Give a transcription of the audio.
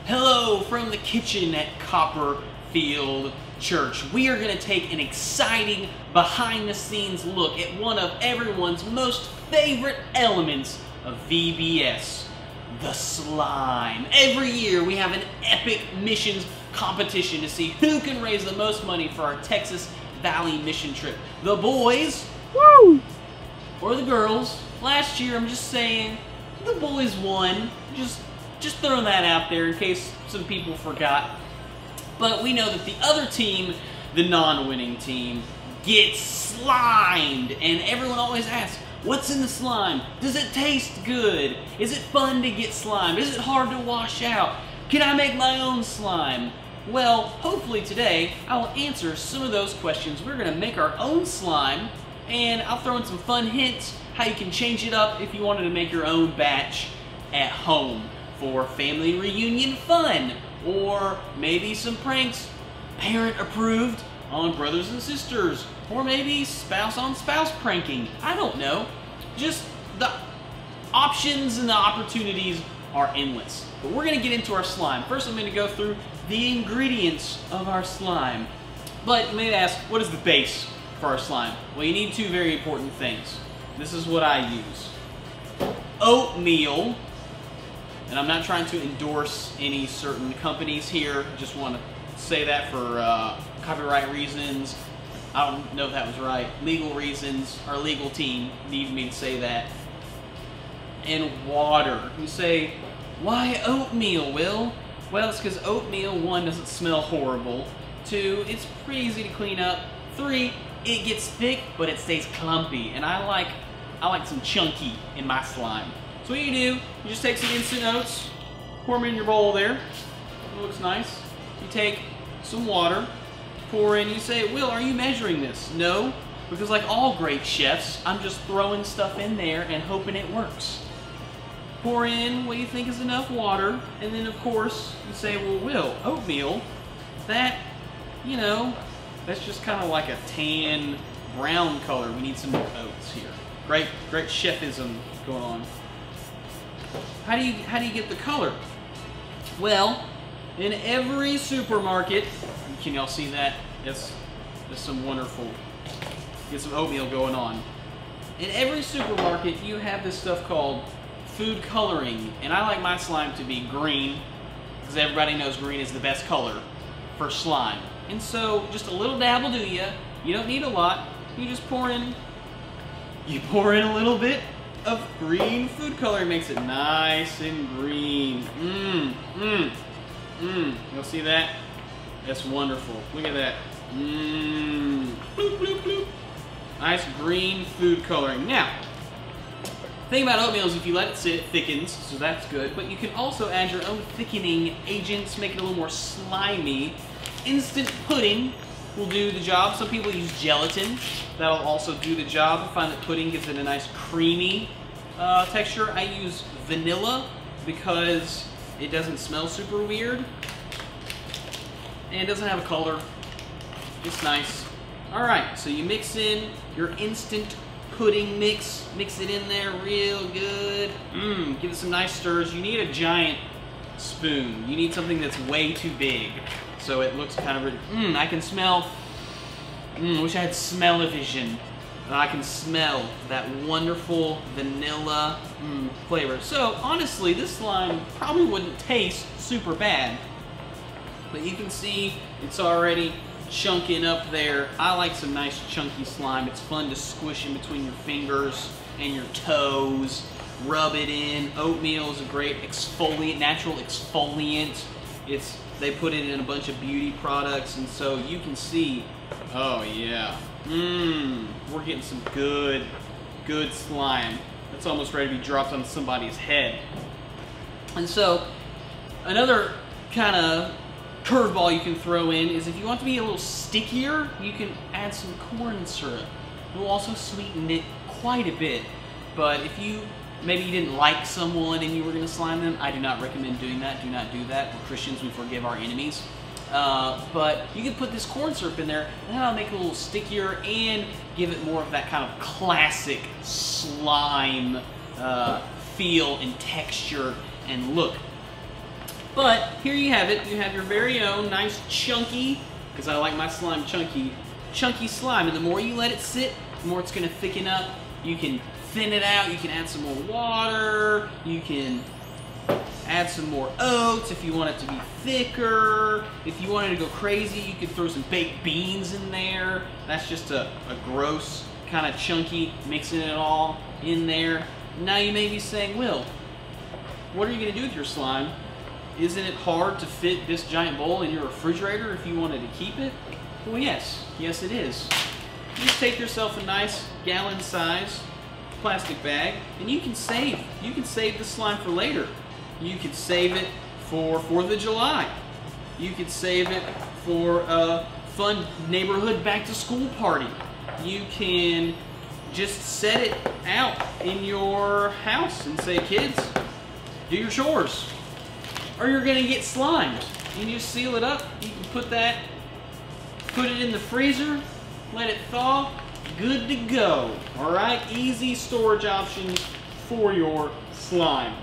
Hello from the kitchen at Copperfield Church. We are going to take an exciting behind-the-scenes look at one of everyone's most favorite elements of VBS, the slime. Every year we have an epic missions competition to see who can raise the most money for our Texas Valley mission trip. The boys, woo, or the girls. Last year, I'm just saying, the boys won. Just throwing that out there in case some people forgot. But we know that the other team, the non-winning team, gets slimed. And everyone always asks, what's in the slime? Does it taste good? Is it fun to get slimed? Is it hard to wash out? Can I make my own slime? Well, hopefully today, I will answer some of those questions. We're going to make our own slime, and I'll throw in some fun hints how you can change it up if you wanted to make your own batch at home for family reunion fun, or maybe some pranks parent approved on brothers and sisters, or maybe spouse on spouse pranking. I don't know. Just the options and the opportunities are endless. But we're going to get into our slime. First, I'm going to go through the ingredients of our slime. But you may ask, what is the base for our slime? Well, you need two very important things. This is what I use. Oatmeal. And I'm not trying to endorse any certain companies here. Just want to say that for copyright reasons. I don't know if that was right. Legal reasons. Our legal team needed me to say that. And water. You say, why oatmeal, Will? Well, it's because oatmeal, one, doesn't smell horrible. Two, it's pretty easy to clean up. Three, it gets thick, but it stays clumpy. And I like some chunky in my slime. So what you do, you just take some instant oats, pour them in your bowl there. It looks nice. You take some water, pour in, you say, Will, are you measuring this? No, because like all great chefs, I'm just throwing stuff in there and hoping it works. Pour in what you think is enough water, and then of course, you say, well, Will, oatmeal, that, you know, that's just kind of like a tan brown color. We need some more oats here. Great chefism going on. How do you get the color? Well, in every supermarket, can y'all see that? That's some wonderful, get some oatmeal going on. In every supermarket, you have this stuff called food coloring, and I like my slime to be green, because everybody knows green is the best color for slime. And so, just a little dab will do you. You don't need a lot. You just pour in a little bit of green food coloring, makes it nice and green. You'll see that? That's wonderful. Look at that. Bloop, bloop, bloop. Nice green food coloring. Now, the thing about oatmeal is if you let it sit, it thickens, so that's good. But you can also add your own thickening agents, make it a little more slimy. Instant pudding will do the job. Some people use gelatin. That'll also do the job. I find that pudding gives it a nice creamy texture. I use vanilla because it doesn't smell super weird. And it doesn't have a color. It's nice. Alright, so you mix in your instant pudding mix. Mix it in there real good. Give it some nice stirs. You need a giant spoon. You need something that's way too big, so it looks kind of, I can smell, wish I had smell-o-vision. I can smell that wonderful vanilla flavor. So honestly, this slime probably wouldn't taste super bad, but you can see it's already chunking up there. I like some nice chunky slime. It's fun to squish in between your fingers and your toes. Rub it in. Oatmeal is a great exfoliant, natural exfoliant. They put it in a bunch of beauty products, and so you can see, oh yeah, we're getting some good slime. That's almost ready to be dropped on somebody's head. And so, another kind of curveball you can throw in is if you want to be a little stickier, you can add some corn syrup. It will also sweeten it quite a bit, but if maybe you didn't like someone and you were going to slime them, I do not recommend doing that. Do not do that. We're Christians, we forgive our enemies. But you can put this corn syrup in there, and that'll make it a little stickier and give it more of that kind of classic slime feel and texture and look. But here you have it. You have your very own nice chunky, because I like my slime chunky slime. And the more you let it sit, the more it's going to thicken up. You can thin it out. You can add some more water. You can add some more oats if you want it to be thicker. If you wanted to go crazy, you could throw some baked beans in there. That's just a gross kind of chunky, mixing it all in there. Now you may be saying, Will, what are you going to do with your slime? Isn't it hard to fit this giant bowl in your refrigerator if you wanted to keep it? Well, yes. Yes, it is. You just take yourself a nice gallon-size plastic bag, and you can save. You can save the slime for later. You could save it for 4th of July. You could save it for a fun neighborhood back-to-school party. You can just set it out in your house and say, kids, do your chores, or you're gonna get slimed. You just seal it up. You can put it in the freezer, let it thaw, good to go. All right, easy storage options for your slime.